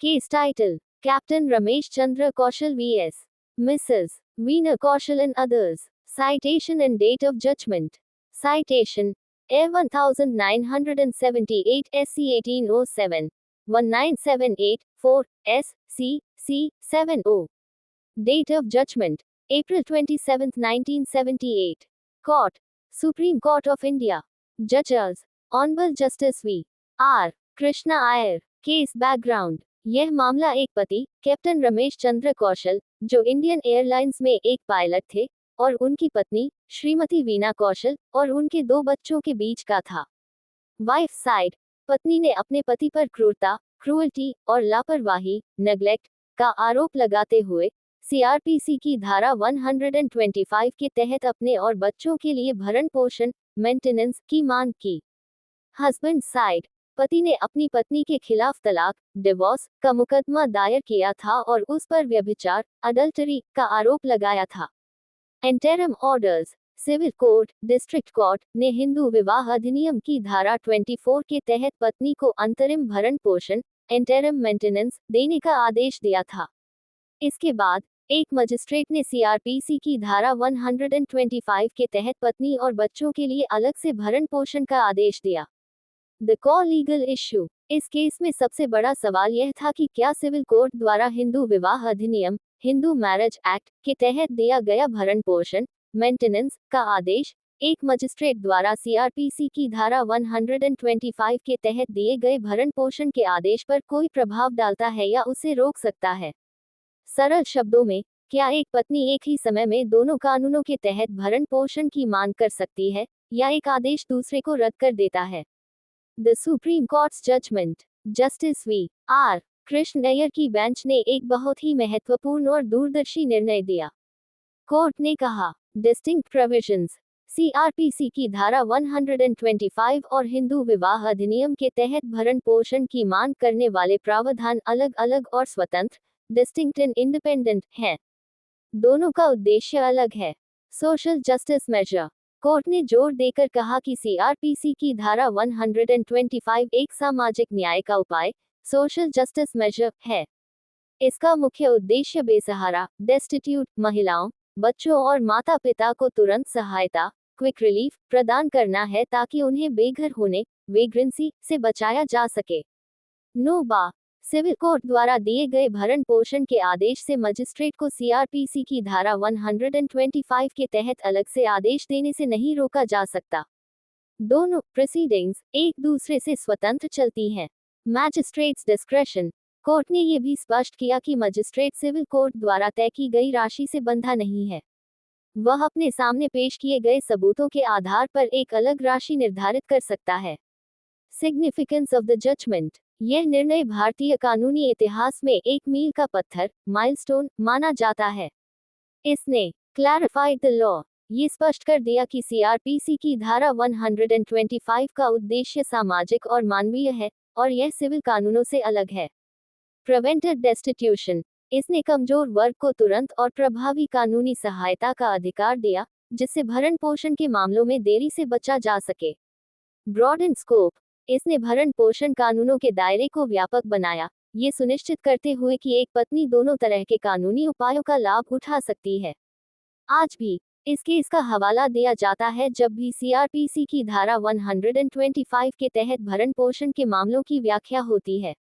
Case title: Captain Ramesh Chandra Kaushal vs. Mrs. Veena Kaushal and others. Citation and date of judgment. Citation: A 1978 SC 1807. 1978 4 S C C 70. Date of judgment: April 27, 1978. Court: Supreme Court of India. Judges: Honorable Justice V. R. Krishna Iyer. Case background: यह मामला एक पति, captain Ramesh Chandra कौशल, जो Indian airlines में एक pilot थे, और उनकी पत्नी, श्रीमती वीना कौशल, और उनके 2 बच्चों के बीच का था। वाइफ साइड: पत्नी ने अपने पति पर क्रूरता, क्रूअल्टी और लापरवाही, नेग्लेक्ट का आरोप लगाते हुए सीआरपीसी की धारा 125 के तहत अपने और बच्चों के लिए भरण पोषण, मेंटेनेंस की मांग की। हस्बैंड साइड: पति ने अपनी पत्नी के खिलाफ तलाक, डिवोर्स का मुकदमा दायर किया था और उस पर व्यभिचार, अडल्टरी का आरोप लगाया था। Interim orders: civil court, district court ने हिंदू विवाह अधिनियम की धारा 24 के तहत पत्नी को अंतरिम भरण पोषण, इंटरिम मेंटेनेंस देने का आदेश दिया था। इसके बाद एक मजिस्ट्रेट ने सीआरपीसी की धारा 125 के तहत पत्नी और बच्चों के लिए अलग से भरण पोषण का आदेश दिया। द कॉ लीगल इश्यू: इस केस में सबसे बड़ा सवाल यह था कि क्या सिविल कोर्ट द्वारा हिंदू विवाह अधिनियम, हिंदू मैरिज एक्ट के तहत दिया गया भरण पोषण, मेंटेनेंस का आदेश, एक मजिस्ट्रेट द्वारा सीआरपीसी की धारा 125 के तहत दिए गए भरण पोषण के आदेश पर कोई प्रभाव डालता है या उसे रोक सकता है। सरल शब्दों में, क्या एक पत्नी एक ही समय में दोनों कानूनों के तहत भरण पोषण की मांग कर सकती है, या एक आदेश दूसरे को रद्द कर देता है? The Supreme Court's judgment: justice V. R. Krishna Iyer की बेंच ने एक बहुत ही महत्वपूर्ण और दूरदर्शी निर्णय दिया। कोर्ट ने कहा, डिस्टिंक्ट प्रोविजंस: सीआरपीसी की धारा 125 और हिंदू विवाह अधिनियम के तहत भरण पोषण की मांग करने वाले प्रावधान अलग-अलग और स्वतंत्र, डिस्टिंक्ट एंड इंडिपेंडेंट हैं। दोनों का उद्देश्य अलग है। सोशल जस्टिस मेजर: कोर्ट ने जोर देकर कहा कि सीआरपीसी की धारा 125 एक सामाजिक न्याय का उपाय, सोशल जस्टिस मेजर है। इसका मुख्य उद्देश्य बेसहारा, डेस्टिट्यूट महिलाओं, बच्चों और माता-पिता को तुरंत सहायता, क्विक रिलीफ प्रदान करना है ताकि उन्हें बेघर होने, वेग्रेंसी से बचाया जा सके। नो बा: सिविल कोर्ट द्वारा दिए गए भरण पोषण के आदेश से मजिस्ट्रेट को सीआरपीसी की धारा 125 के तहत अलग से आदेश देने से नहीं रोका जा सकता। दोनों प्रोसीडिंग्स एक दूसरे से स्वतंत्र चलती हैं। मैजिस्ट्रेट्स डिस्क्रेशन: कोर्ट ने यह भी स्पष्ट किया कि मजिस्ट्रेट सिविल कोर्ट द्वारा तय की गई राशि से बंधा नहीं है। वह अपने सामने पेश किए गए सबूतों के आधार पर एक अलग राशि निर्धारित कर सकता है। सिग्निफिकेंस ऑफ द जजमेंट: यह निर्णय भारतीय कानूनी इतिहास में एक मील का पत्थर, माइलस्टोन माना जाता है। इसने क्लैरिफाइड द लॉ: ये स्पष्ट कर दिया कि सीआरपीसी की धारा 125 का उद्देश्य सामाजिक और मानवीय है, और यह सिविल कानूनों से अलग है। प्रिवेंटेड डेस्टिट्यूशन: इसने कमजोर वर्ग को तुरंत और प्रभावी कानूनी सहायता का अधिकार दिया, जिससे भरण पोषण के मामलों में देरी से बचा जा सके। ब्रॉड इन स्कोप: इसने भरण पोषण कानूनों के दायरे को व्यापक बनाया, ये सुनिश्चित करते हुए कि एक पत्नी दोनों तरह के कानूनी उपायों का लाभ उठा सकती है। आज भी इस केस का हवाला दिया जाता है जब भी सीआरपीसी की धारा 125 के तहत भरण पोषण के मामलों की व्याख्या होती है।